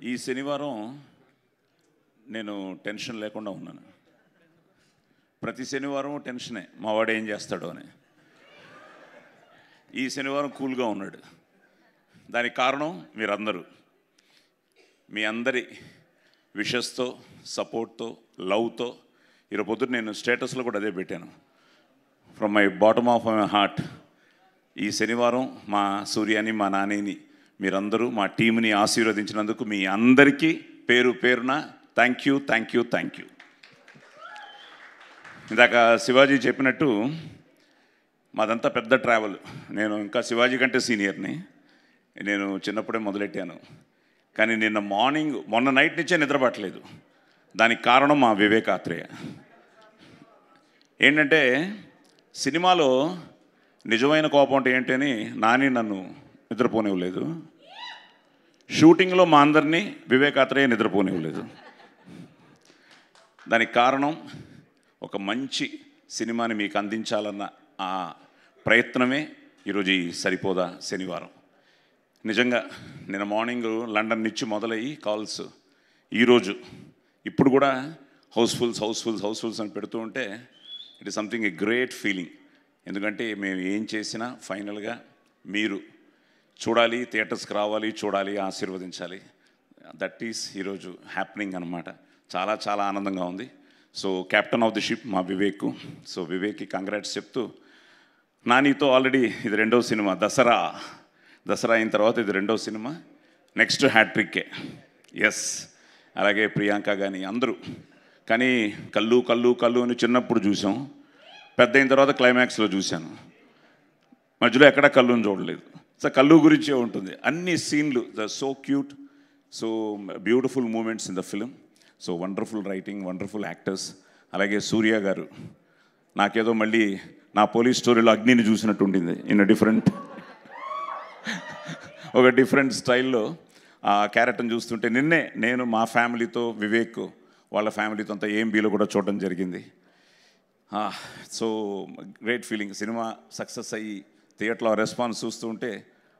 ఈ శనివారం నేను టెన్షన్ లేకుండా ఉన్నాను. ప్రతి శనివారం టెన్షనే, మా వాడు ఏం చేస్తాడో అని. ఈ శనివారం కూల్గా ఉన్నాడు. దానికి కారణం మీరందరూ, మీ అందరి విషెస్తో, సపోర్ట్తో, లవ్తో. ఈరోజు పొద్దున్న నేను స్టేటస్లో కూడా అదే పెట్టాను. From my bottom of my heart, ఈ శనివారం మా సూర్యాని, మా నానిని, మీరందరూ మా టీంని ఆశీర్వదించినందుకు మీ అందరికీ పేరు పేరున thank you, thank you, thank you. ఇందాక శివాజీ చెప్పినట్టు మాదంతా పెద్ద ట్రావెల్. నేను ఇంకా శివాజీ కంటే సీనియర్ని. నేను చిన్నప్పుడే మొదలెట్టాను. కానీ మొన్న నైట్ నుంచే నిద్రపట్టలేదు. దానికి కారణం మా వివేక్ ఆత్రేయ. ఏంటంటే సినిమాలో నిజమైన కోపం అంటే ఏంటని నాని నన్ను నిద్రపోనివ్వలేదు. షూటింగ్లో మా అందరినీ వివేక్ ఆత్రేయ నిద్రపోనివ్వలేదు. దానికి కారణం ఒక మంచి సినిమాని మీకు అందించాలన్న ఆ ప్రయత్నమే ఈరోజు ఈ సరిపోదా శనివారం. నిజంగా నిన్న మార్నింగ్ లండన్ నుంచి మొదలయ్యి కాల్స్, ఈరోజు ఇప్పుడు కూడా హౌస్ఫుల్స్ అని పెడుతూ ఉంటే it is something a great feeling. ఎందుకంటే మేము ఏం చేసినా ఫైనల్గా మీరు చూడాలి, థియేటర్స్కి రావాలి, చూడాలి, ఆశీర్వదించాలి. దట్ ఈస్ ఈరోజు హ్యాపెనింగ్ అనమాట. చాలా చాలా ఆనందంగా ఉంది. So captain of the ship మా వివేక్. సో వివేక్కి కంగ్రాట్స్ చెప్తూ, నానితో ఆల్రెడీ ఇది 2వ సినిమా. దసరా అయిన తర్వాత ఇది 2వ సినిమా. నెక్స్ట్ హ్యాట్రిక్కే. ఎస్. అలాగే ప్రియాంక కానీ అందరూ. కానీ కళ్ళు అని చిన్నప్పుడు చూసాం, పెద్ద అయిన తర్వాత క్లైమాక్స్లో చూశాను. మధ్యలో ఎక్కడా కళ్ళుని చూడలేదు. సో కళ్ళు గురించే ఉంటుంది అన్ని సీన్లు. So cute, so beautiful moments in the film. So wonderful writing, wonderful actors. అలాగే సూర్య గారు, నాకేదో మళ్ళీ నా పోలీస్ స్టోరీలో అగ్నిని చూసినట్టు ఉండింది. ఇన్ ఒక డిఫరెంట్ స్టైల్లో ఆ క్యారెక్టర్ని చూస్తుంటే నిన్నే నేను మా ఫ్యామిలీతో, వివేక్ వాళ్ళ ఫ్యామిలీతో అంతా AMBలో కూడా చూడడం జరిగింది. So great feeling. Cinema success అయ్యి థియేటర్లో రెస్పాన్స్ చూస్తూ ఉంటే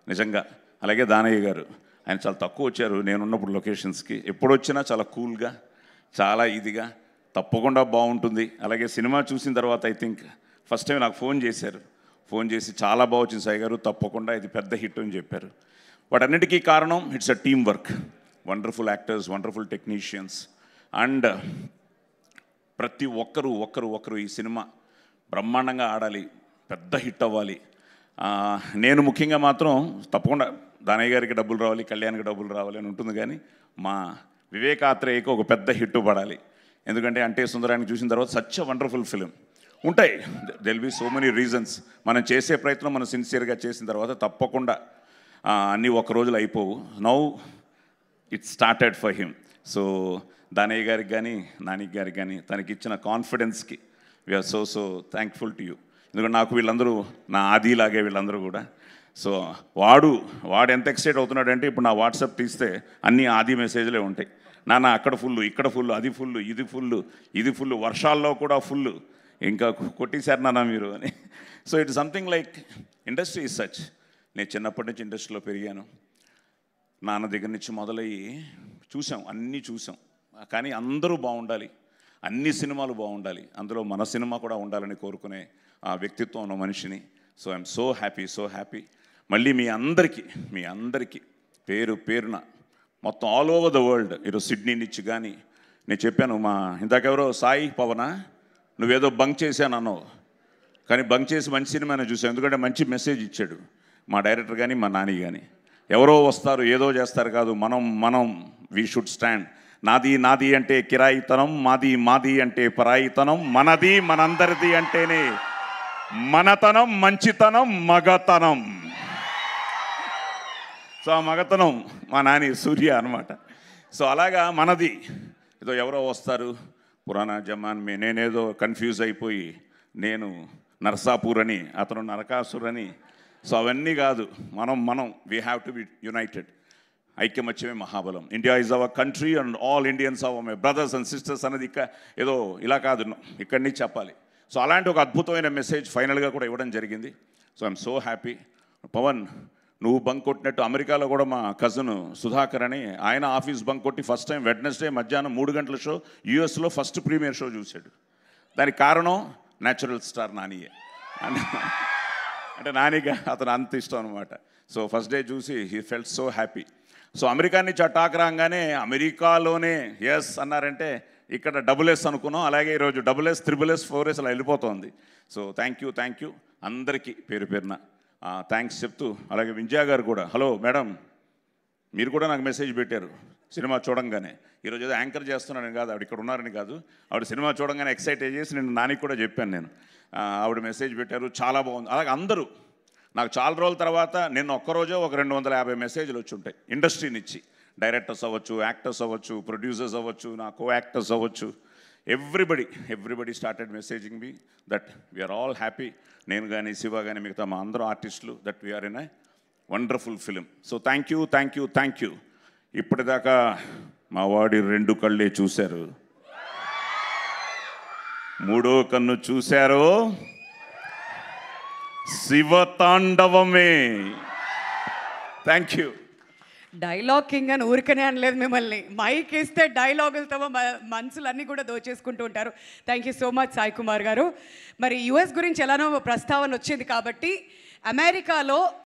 నిజంగా. అలాగే దానయ్య గారు, ఆయన చాలా తక్కువ వచ్చారు నేనున్నప్పుడు లొకేషన్స్కి. ఎప్పుడు వచ్చినా చాలా కూల్గా, చాలా ఇదిగా, తప్పకుండా బాగుంటుంది. అలాగే సినిమా చూసిన తర్వాత ఐ థింక్ ఫస్ట్ టైం నాకు ఫోన్ చేసి చాలా బాగా వచ్చింది సాయి గారు, తప్పకుండా ఇది పెద్ద హిట్ అని చెప్పారు. వాటన్నిటికీ కారణం it's a team work. Wonderful actors, wonderful technicians. And ప్రతి ఒక్కరు ఈ సినిమా బ్రహ్మాండంగా ఆడాలి, పెద్ద హిట్ అవ్వాలి. నేను ముఖ్యంగా మాత్రం తప్పకుండా దానయ్య గారికి డబ్బులు రావాలి, కళ్యాణ్కి డబ్బులు రావాలి అని ఉంటుంది. కానీ మా వివేక్ ఆత్రేయకి ఒక పెద్ద హిట్ పడాలి. ఎందుకంటే అంటే సుందరానికి చూసిన తర్వాత సచ్ అ వండర్ఫుల్ ఫిలిం. ఉంటాయి, there'll be so many reasons. మనం చేసే ప్రయత్నం మనం సిన్సియర్గా చేసిన తర్వాత తప్పకుండా అన్నీ ఒక రోజులు అయిపోవు. Now it started for him. So Danayya గారికి కానీ, నానికి గారికి కానీ తనకిచ్చిన కాన్ఫిడెన్స్కి we are so thankful to you. ఎందుకంటే నాకు వీళ్ళందరూ నా ఆదిలాగే వీళ్ళందరూ కూడా. సో వాడు ఎంత ఎక్సైట్ అవుతున్నాడంటే ఇప్పుడు నా వాట్సాప్ తీస్తే అన్నీ ఆది మెసేజ్లే ఉంటాయి. నాన్న అక్కడ ఫుల్, ఇక్కడ ఫుల్, అది ఫుల్, ఇది ఫుల్, వర్షాల్లో కూడా ఫుల్, ఇంకా కొట్టేశారు నాన్న మీరు అని. So it something like industry is such. నేను చిన్నప్పటి నుంచి ఇండస్ట్రీలో పెరిగాను. నాన్న దగ్గర నుంచి మొదలయ్యి అన్నీ చూసాం. కానీ అందరూ బాగుండాలి, అన్ని సినిమాలు బాగుండాలి, అందులో మన సినిమా కూడా ఉండాలని కోరుకునే ఆ వ్యక్తిత్వం ఉన్న మనిషిని. So I'm so happy. మళ్ళీ మీ అందరికీ పేరు పేరున మొత్తం ఆల్ ఓవర్ ద వరల్డ్, ఈరోజు సిడ్నీ నుంచి కానీ నేను చెప్పాను, మా ఇందాకెవరో సాయి పవన నువ్వేదో బంక్ చేశాను అన్నావు, కానీ బంక్ చేసి మంచి సినిమానే చూసాను. ఎందుకంటే మంచి మెసేజ్ ఇచ్చాడు మా డైరెక్టర్ కానీ, మా నాని కానీ. ఎవరో వస్తారు ఏదో చేస్తారు కాదు, మనం వీ షుడ్ స్టాండ్. నాది అంటే కిరాయితనం, మాది అంటే పరాయితనం, మనది మనందరిది అంటేనే మనతనం, మంచితనం, మగతనం. సో ఆ మగతనం మా నాని సూర్య అనమాట. సో అలాగా మనది. ఏదో ఎవరో వస్తారు పురాణా జమాన్ మే, నేనేదో కన్ఫ్యూజ్ అయిపోయి నేను నర్సాపూర్ అని, అతను నరకాసుర్ అని. సో అవన్నీ కాదు. మనం we have to be united. ఐక్యమత్యమే మహాబలం. India is our country and all Indians are my brothers and sisters అన్నది ఏదో ఇలా కాదు, ఇక్కడి నుంచి చెప్పాలి. సో అలాంటి ఒక అద్భుతమైన మెసేజ్ ఫైనల్గా కూడా ఇవ్వడం జరిగింది. So I'm so happy. Pavan నువ్వు బంక్ కొట్టినట్టు అమెరికాలో కూడా మా కజిన్ సుధాకర్ అని ఆయన ఆఫీస్ బంక్ కొట్టి ఫస్ట్ టైం వెడ్నెస్డే మధ్యాహ్నం 3 గంటల షో యూఎస్లో ఫస్ట్ ప్రీమియర్ షో చూశాడు. దానికి కారణం న్యాచురల్ స్టార్ నానియే. అంటే నానిగా అతను అంత ఇష్టం అనమాట. సో ఫస్ట్ డే చూసి he felt so happy. So America నుంచి టాక్ రాగానే అమెరికాలోనే ఎస్ అన్నారంటే ఇక్కడ డబుల్-ఎస్ అనుకున్నాం. అలాగే ఈరోజు డబుల్-ఎస్, త్రిబుల్-ఎస్, 4S అలా వెళ్ళిపోతుంది. సో థ్యాంక్ యూ అందరికీ పేరు పేరున థ్యాంక్స్ చెప్తూ, అలాగే వింజయా గారు కూడా, హలో మేడం, మీరు కూడా నాకు మెసేజ్ పెట్టారు సినిమా చూడంగానే. ఈరోజు ఏదో యాంకర్ చేస్తున్నానని కాదు, ఆవిడ ఇక్కడ ఉన్నారని కాదు, ఆవిడ సినిమా చూడంగానే ఎక్సైట్ అయ్యేసి నేను నానికి కూడా చెప్పాను. నేను ఆవిడ మెసేజ్ పెట్టారు, చాలా బాగుంది. అలాగే అందరూ నాకు చాలా రోజుల తర్వాత నిన్న ఒక్కరోజే ఒక 250 మెసేజ్లు వచ్చి ఉంటాయి ఇండస్ట్రీ నుంచి. డైరెక్టర్స్ అవ్వచ్చు, యాక్టర్స్ అవ్వచ్చు, ప్రొడ్యూసర్స్ అవ్వచ్చు, నా కో యాక్టర్స్ అవ్వచ్చు, everybody started messaging me that we are all happy. నేను కానీ, శివ కానీ, మిగతా మా అందరూ ఆర్టిస్టులు, that we are in a wonderful film. So thank you. ఇప్పటిదాకా మా వాడి 2 కళ్ళే చూశారు, 3వ కన్ను చూశారు, శివతాండవమే. Thank you. డైలాగ్ కింగ్ అని ఊరికనే అనలేదు మిమ్మల్ని. మైక్ ఇస్తే డైలాగులతో మనసులన్నీ కూడా దోచేసుకుంటూ ఉంటారు. Thank you so much Sai Kumar గారు. మరి యుఎస్ గురించి ఎలానో ప్రస్తావన వచ్చింది కాబట్టి, అమెరికాలో